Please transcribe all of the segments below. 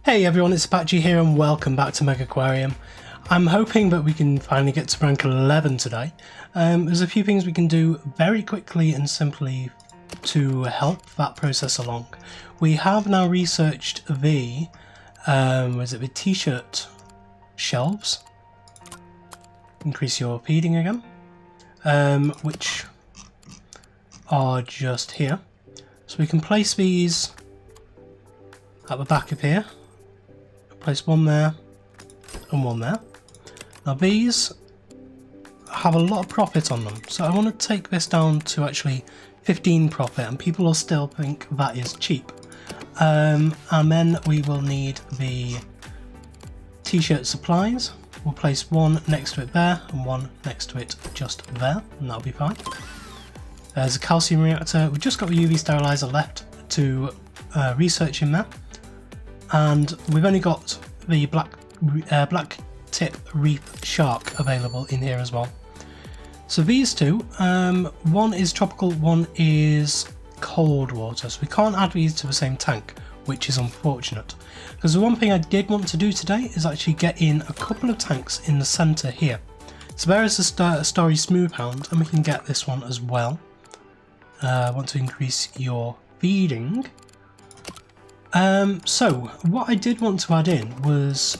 Hey everyone, it's Apache here and welcome back to Megaquarium. I'm hoping that we can finally get to rank 11 today. There's a few things we can do very quickly and simply to help that process along. We have now researched the t-shirt shelves. Increase your feeding again, which are just here. So we can place these at the back of here. Place one there and one there. Now these have a lot of profit on them, so I want to take this down to actually 15 profit, and people will still think that is cheap. And then we will need the t-shirt supplies. We'll place one next to it there and one next to it just there, and that'll be fine. There's a calcium reactor. We've just got the UV sterilizer left to research in there. And we've only got the black tip reef shark available in here as well. So these two, one is tropical, one is cold water. So we can't add these to the same tank, which is unfortunate. Because the one thing I did want to do today is actually get in a couple of tanks in the centre here. So there is a starry smooth hound, and we can get this one as well. I want to increase your feeding. So what I did want to add in was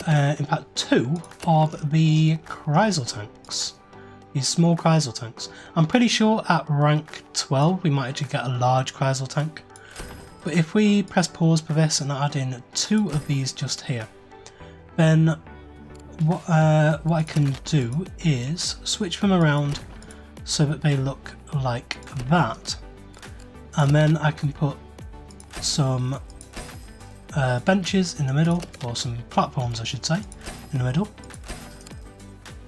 in fact two of the chrysal tanks, these small chrysal tanks. I'm pretty sure at rank 12 we might actually get a large chrysal tank, but if we press pause for this and add in two of these just here, then what I can do is switch them around so that they look like that, and then I can put some benches in the middle, or some platforms I should say, in the middle.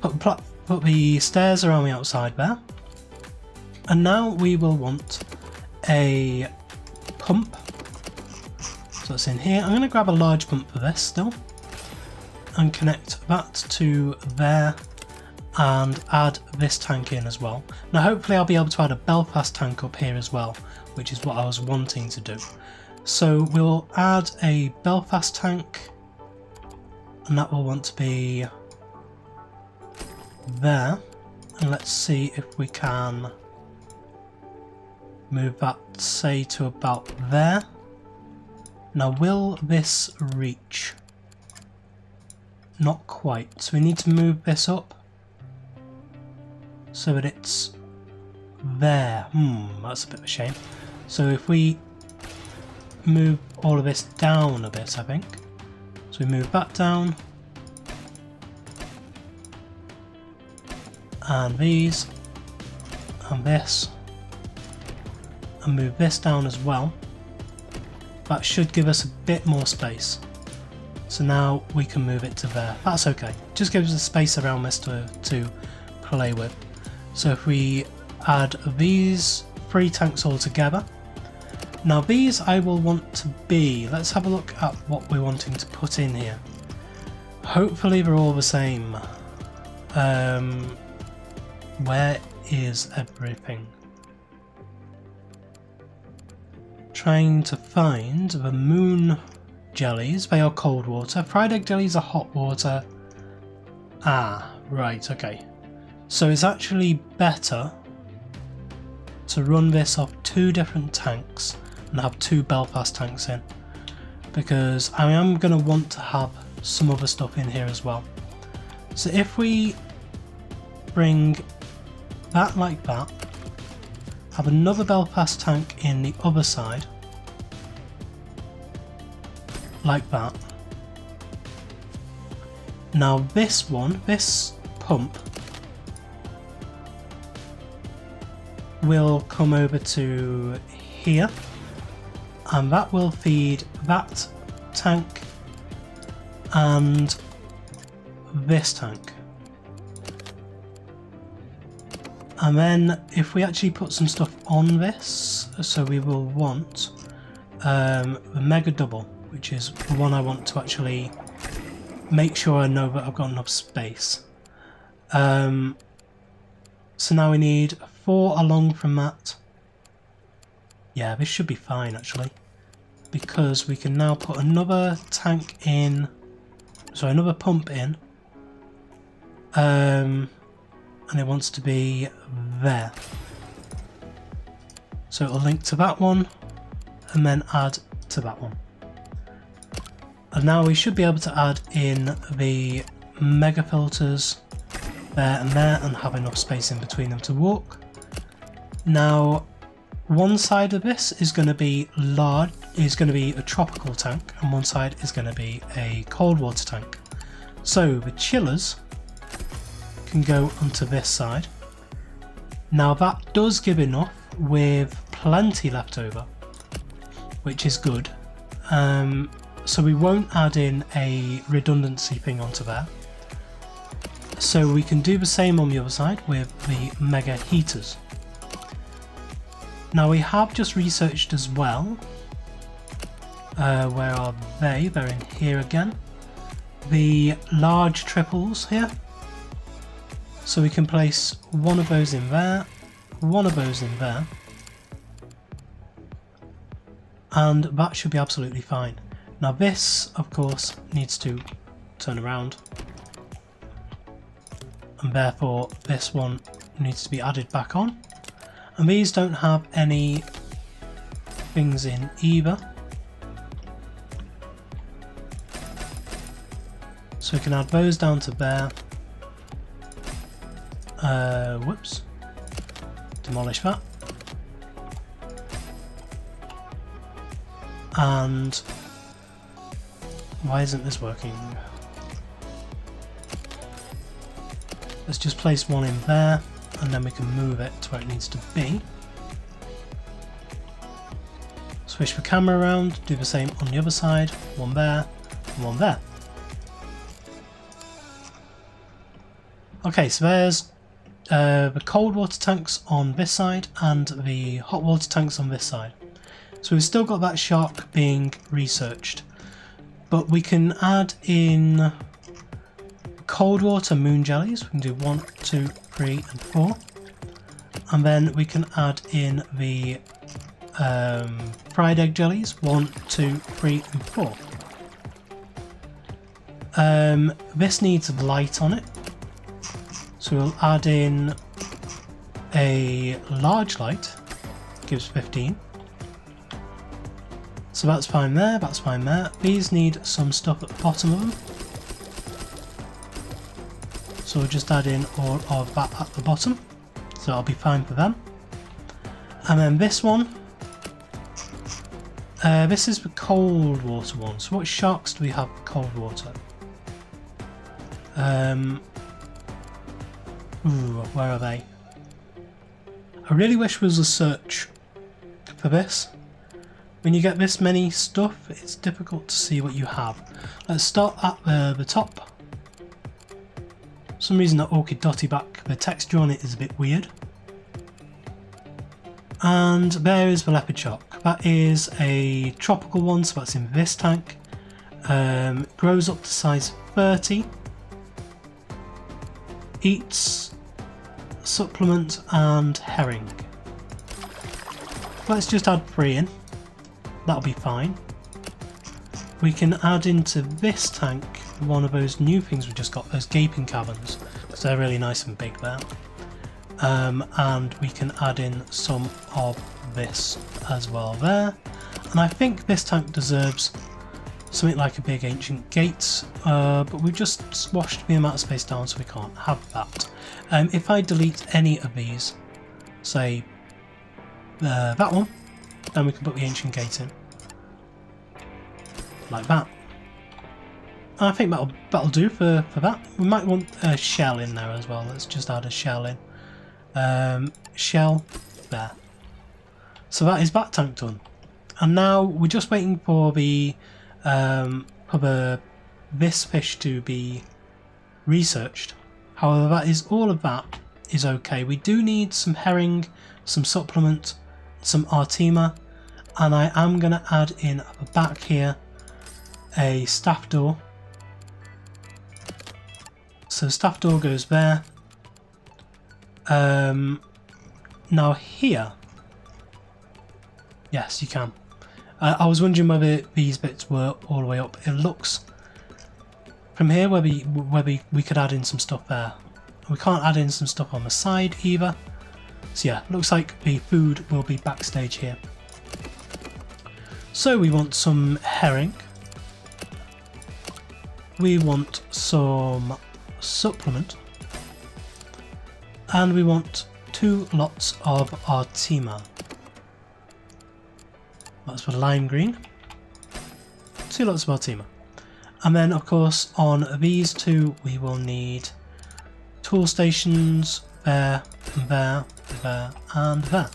Put the stairs around the outside there. And now we will want a pump. So it's in here. I'm going to grab a large pump for this still, and connect that to there, and add this tank in as well. Now hopefully I'll be able to add a Belfast tank up here as well, which is what I was wanting to do. So we'll add a Belfast tank, and that will want to be there. And let's see if we can move that, say, to about there. Now will this reach? Not quite, so we need to move this up so that it's there. That's a bit of a shame. So if we move all of this down a bit, I think. So we move that down, and these, and this, and move this down as well. That should give us a bit more space. So now we can move it to there. That's okay. Just gives us space around this to play with. So if we add these three tanks all together. Now these I will want to be, let's have a look at what we're wanting to put in here. Hopefully they're all the same. Where is everything? Trying to find the moon jellies. They are cold water. Fried egg jellies are hot water. Ah, right, okay. So it's actually better to run this off two different tanks and have two Belfast tanks in, because I am going to want to have some other stuff in here as well. So if we bring that like that, have another Belfast tank in the other side like that. Now this one, this pump, will come over to here, and that will feed that tank and this tank. And then if we actually put some stuff on this, so we will want the mega double, which is the one I want to actually make sure I know that I've got enough space. So now we need 4 along from that. Yeah, this should be fine actually. because we can now put another tank in, sorry, another pump in, and it wants to be there. So it'll link to that one and then add to that one. And now we should be able to add in the mega filters there and have enough space in between them to walk. Now one side of this is going to be large, is going to be a tropical tank, and one side is going to be a cold water tank. So the chillers can go onto this side. Now that does give enough with plenty left over, which is good. So we won't add in a redundancy thing onto there. So we can do the same on the other side with the mega heaters. Now we have just researched as well. Where are they? They're in here again. The large triples here. So we can place one of those in there, one of those in there. And that should be absolutely fine. Now this, of course, needs to turn around. And therefore this one needs to be added back on. And these don't have any things in either. So we can add those down to there. Whoops. Demolish that. And why isn't this working? Let's just place one in there, and then we can move it to where it needs to be. Switch the camera around, do the same on the other side, one there, and one there. Okay, so there's the cold water tanks on this side and the hot water tanks on this side. So we've still got that shark being researched, but we can add in cold water moon jellies. We can do 1, 2, 3 and 4, and then we can add in the fried egg jellies, 1, 2, 3 and 4. This needs light on it, so we'll add in a large light, gives 15. So that's fine there, that's fine there. These need some stuff at the bottom of them. So we'll just add in all of that at the bottom. So that'll be fine for them. And then this one. This is the cold water one. So what sharks do we have for cold water? Where are they? I really wish there was a search for this. When you get this many stuff, it's difficult to see what you have. Let's start at the top. For some reason that orchid dotty back, the texture on it is a bit weird. And there is the leopard shark. That is a tropical one, so that's in this tank. Grows up to size 30. Eats supplement and herring. Let's just add 3 in. That'll be fine. We can add into this tank one of those new things we just got, those gaping caverns, because they're really nice and big there. And we can add in some of this as well there. And I think this tank deserves something like a big ancient gate, but we've just squashed the amount of space down so we can't have that. If I delete any of these, say that one, then we can put the ancient gate in. Like that. And I think that'll do for that. We might want a shell in there as well. Let's just add a shell in. Shell there. So that is that tank done. And now we're just waiting for the this fish to be researched. However, that is all of that is okay. We do need some herring, some supplement, some Artemia, and I am going to add in at the back here a staff door. So staff door goes there. Now here, yes you can. I was wondering whether these bits were all the way up. It looks from here where we could add in some stuff there. We can't add in some stuff on the side either. So yeah, looks like the food will be backstage here. So we want some herring. We want some supplement. And we want 2 lots of Artima. That's for lime green. 2 lots of Artima. And then of course on these 2 we will need tool stations there, and there, there and there.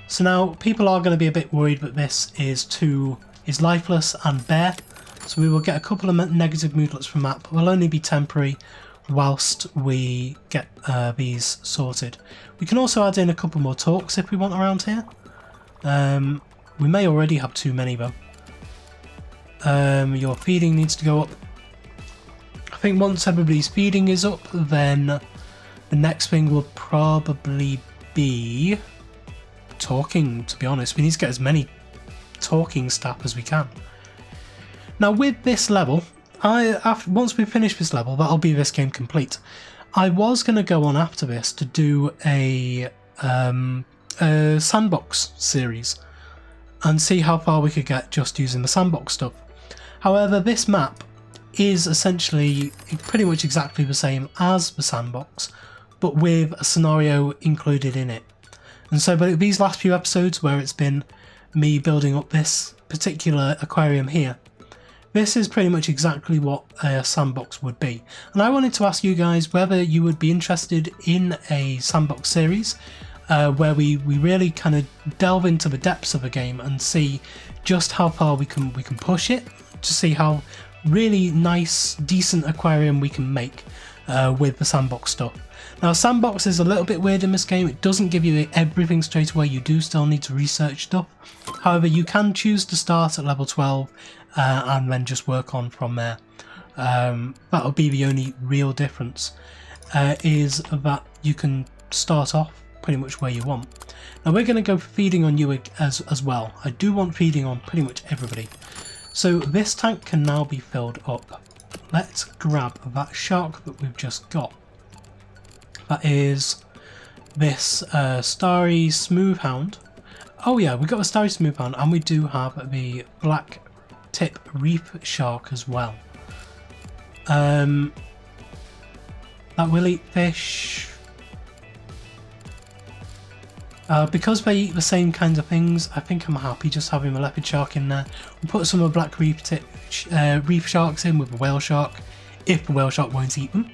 So now people are going to be a bit worried that this is lifeless and bare. So we will get a couple of negative moodlets from that, but will only be temporary whilst we get these sorted. We can also add in a couple more talks if we want around here. We may already have too many though. Your feeding needs to go up. I think once everybody's feeding is up, then the next thing will probably be talking, to be honest. We need to get as many talking staff as we can. Now with this level, once we finish this level, that'll be this game complete. I was going to go on after this to do a sandbox series and see how far we could get just using the sandbox stuff. However, this map is essentially pretty much exactly the same as the sandbox, but with a scenario included in it. And so but these last few episodes where it's been me building up this particular aquarium here, this is pretty much exactly what a sandbox would be. And I wanted to ask you guys whether you would be interested in a sandbox series where we really kind of delve into the depths of a game and see just how far we can push it, to see how really nice, decent aquarium we can make with the sandbox stuff. Now sandbox is a little bit weird in this game. It doesn't give you everything straight away. You do still need to research stuff. However, you can choose to start at level 12 and then just work on from there. That'll be the only real difference, is that you can start off pretty much where you want. Now we're going to go for feeding on you as well. I do want feeding on pretty much everybody. So this tank can now be filled up. Let's grab that shark that we've just got. That is this starry smooth hound. Oh yeah, we got a starry smooth hound, and we do have the black tip reef shark as well. That will eat fish. Because they eat the same kinds of things, I think I'm happy just having a leopard shark in there. We'll put some of the black reef sharks in with the whale shark, if the whale shark won't eat them.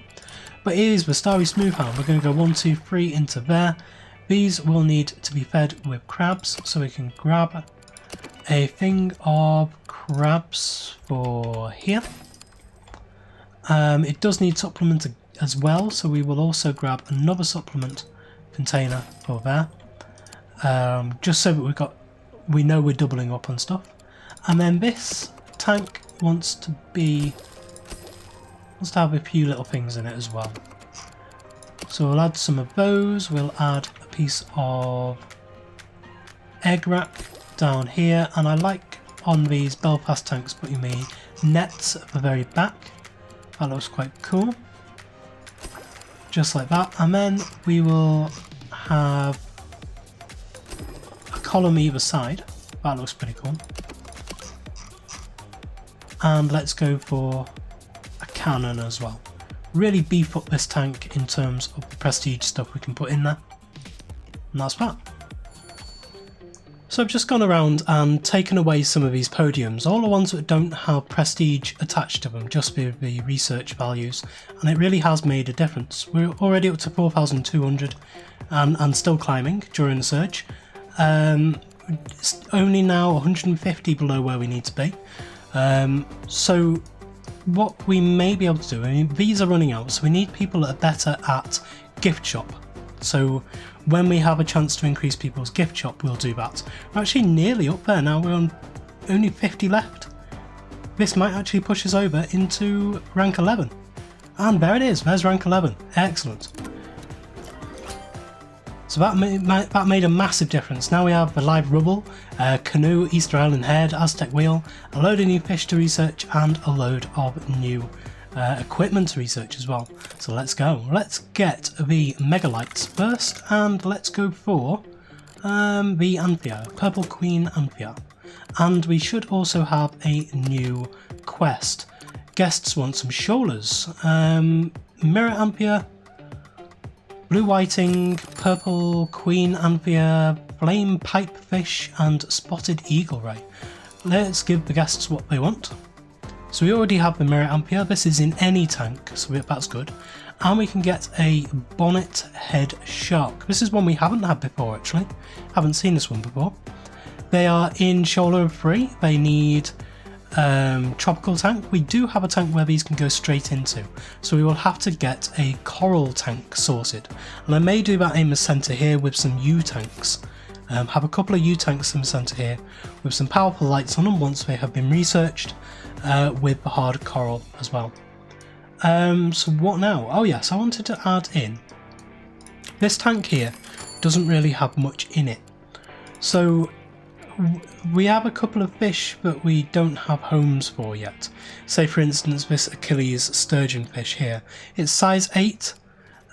But here's the starry smooth hound. We're going to go 1, 2, 3 into there. These will need to be fed with crabs, so we can grab a thing of crabs for here. It does need supplement as well, so we will also grab another supplement container for there. Just so that we know we're doubling up on stuff. And then this tank wants to have a few little things in it as well. So we'll add some of those. We'll add a piece of egg rack down here, and I like on these Belfast tanks putting the nets at the very back. That looks quite cool. Just like that. And then we will have column either side. That looks pretty cool. And let's go for a cannon as well. Really beef up this tank in terms of the prestige stuff we can put in there. And that's that. So I've just gone around and taken away some of these podiums, all the ones that don't have prestige attached to them, just with the research values, and it really has made a difference. We're already up to 4,200 and still climbing during the surge. It's only now 150 below where we need to be. So what we may be able to do, I mean, these are running out, so we need people that are better at gift shop. So when we have a chance to increase people's gift shop, we'll do that. We're actually nearly up there now. We're on only 50 left. This might actually push us over into rank 11. And there it is. There's rank 11. Excellent. So that made a massive difference. Now we have the live rubble, canoe, Easter Island head, Aztec wheel, a load of new fish to research, and a load of new equipment to research as well. So let's go. Let's get the megalites first, and let's go for the Anthea, Purple Queen Anthea. And we should also have a new quest. Guests want some shoalers. Mirror Anthea, Blue Whiting, Purple Queen Anthea, Flame Pipefish, and Spotted Eagle Ray. Let's give the guests what they want. So we already have the Mirror Anthea. This is in any tank, so that's good. And we can get a Bonnet Head Shark. This is one we haven't had before actually. Haven't seen this one before. They are in shoaler 3. They need tropical tank. We do have a tank where these can go straight into, so we will have to get a coral tank sorted, and I may do that in the centre here with some U tanks. Have a couple of U tanks in the centre here with some powerful lights on them once they have been researched, with the hard coral as well. So what now? Oh yes, I wanted to add in this tank here. Doesn't really have much in it, so we have a couple of fish that we don't have homes for yet. Say for instance this Achilles sturgeon fish here. It's size 8.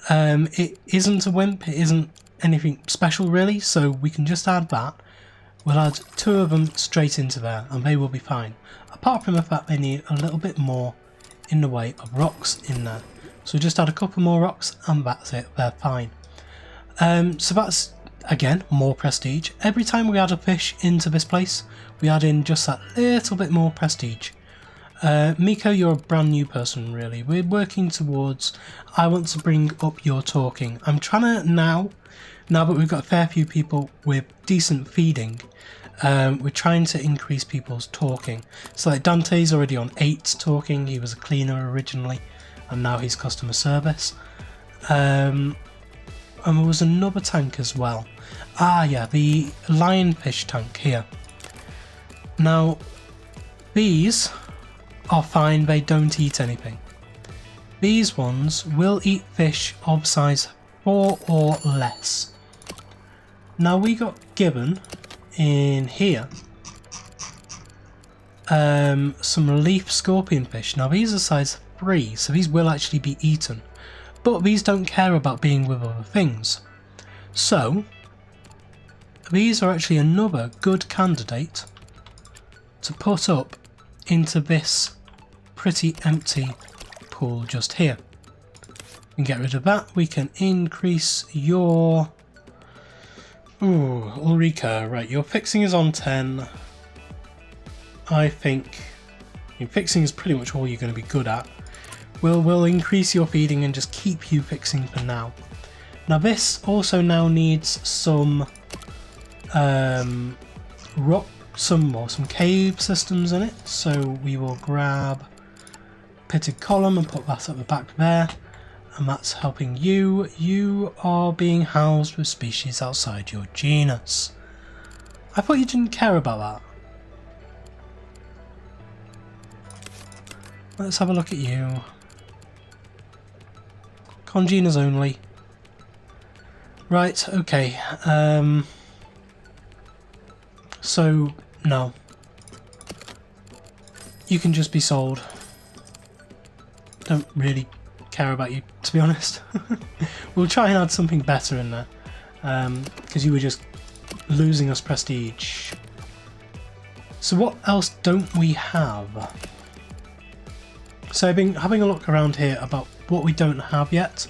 It isn't a wimp, it isn't anything special really, so we can just add that. We'll add 2 of them straight into there and they will be fine. Apart from the fact they need a little bit more in the way of rocks in there. So just add a couple more rocks and that's it, they're fine. So that's, again, more prestige. Every time we add a fish into this place, we add in just that little bit more prestige. Miko, you're a brand new person really. We're working towards, I want to bring up your talking. I'm trying to now that we've got a fair few people with decent feeding, we're trying to increase people's talking. So like Dante's already on 8 talking, he was a cleaner originally, and now he's customer service. And there was another tank as well. Ah yeah, the lionfish tank here. Now, these are fine, they don't eat anything. These ones will eat fish of size 4 or less. Now we got given in here some leaf scorpion fish. Now these are size 3, so these will actually be eaten. But these don't care about being with other things. So, these are actually another good candidate to put up into this pretty empty pool just here. We can get rid of that. We can increase your... Ooh, Ulrika, right, your fixing is on 10. I think fixing is pretty much all you're going to be good at. We'll increase your feeding and just keep you fixing for now. Now this also now needs some some cave systems in it, so we will grab pitted column and put that at the back there, and that's helping you. You are being housed with species outside your genus. I thought you didn't care about that. Let's have a look at you. Congeners only. Right, okay. So, no. You can just be sold. Don't really care about you, to be honest. We'll try and add something better in there. Because you were just losing us prestige. So what else don't we have? So I've been having a look around here about what we don't have yet.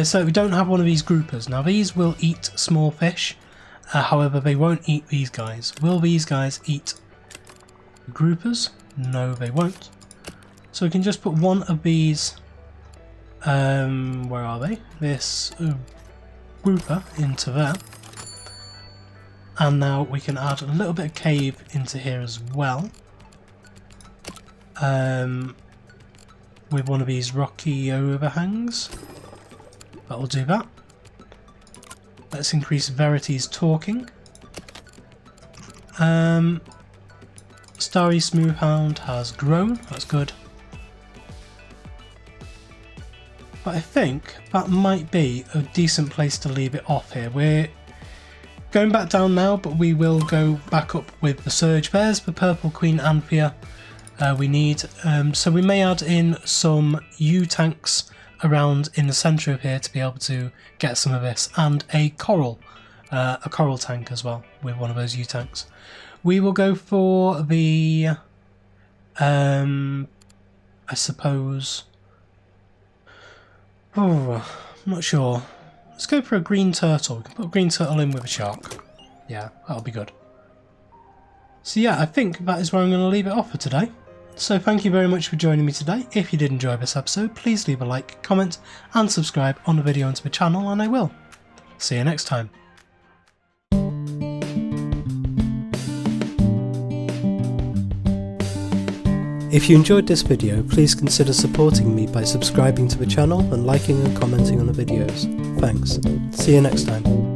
So we don't have one of these groupers. Now these will eat small fish, however they won't eat these guys. Will these guys eat groupers? No, they won't. So we can just put one of these, where are they? This grouper into there. And now we can add a little bit of cave into here as well. With one of these rocky overhangs. That'll do that. Let's increase Verity's talking. Starry Smoothhound has grown, that's good. but I think that might be a decent place to leave it off here. We're going back down now, but we will go back up with the surge bears, the purple queen anthea we need. So we may add in some U-tanks around in the centre of here to be able to get some of this, and a coral tank as well with one of those U-tanks. We will go for the I suppose, oh, I'm not sure. Let's go for a green turtle. We can put a green turtle in with a shark. Yeah, that'll be good. So yeah, I think that is where I'm going to leave it off for today. So thank you very much for joining me today. If you did enjoy this episode, please leave a like, comment and subscribe on the video and to the channel, and I will. See you next time. If you enjoyed this video, please consider supporting me by subscribing to the channel and liking and commenting on the videos. Thanks. See you next time.